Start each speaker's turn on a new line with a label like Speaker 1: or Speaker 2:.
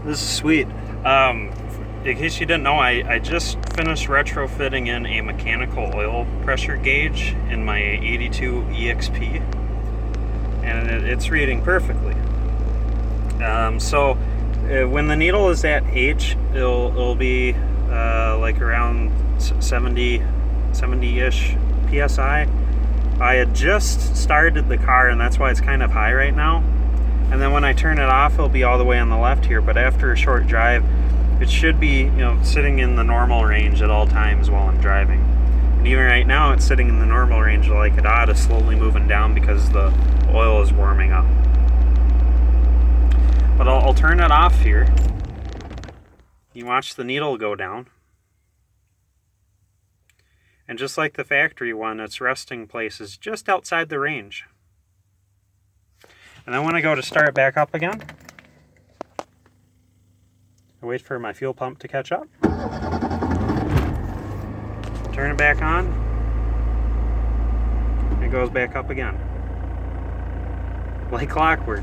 Speaker 1: This is sweet. In case you didn't know, I just finished retrofitting in a mechanical oil pressure gauge in my 82 EXP, and it's reading perfectly. When the needle is at H, it'll be like around 70-ish PSI. I had just started the car, and that's why it's kind of high right now. And then when I turn it off, it'll be all the way on the left here. But after a short drive, it should be, sitting in the normal range at all times while I'm driving. And even right now, it's sitting in the normal range like it ought to, slowly moving down because the oil is warming up. But I'll turn it off here. You watch the needle go down. And just like the factory one, its resting place is just outside the range. And then when I go to start it back up again, I wait for my fuel pump to catch up. Turn it back on. It goes back up again. Like clockwork.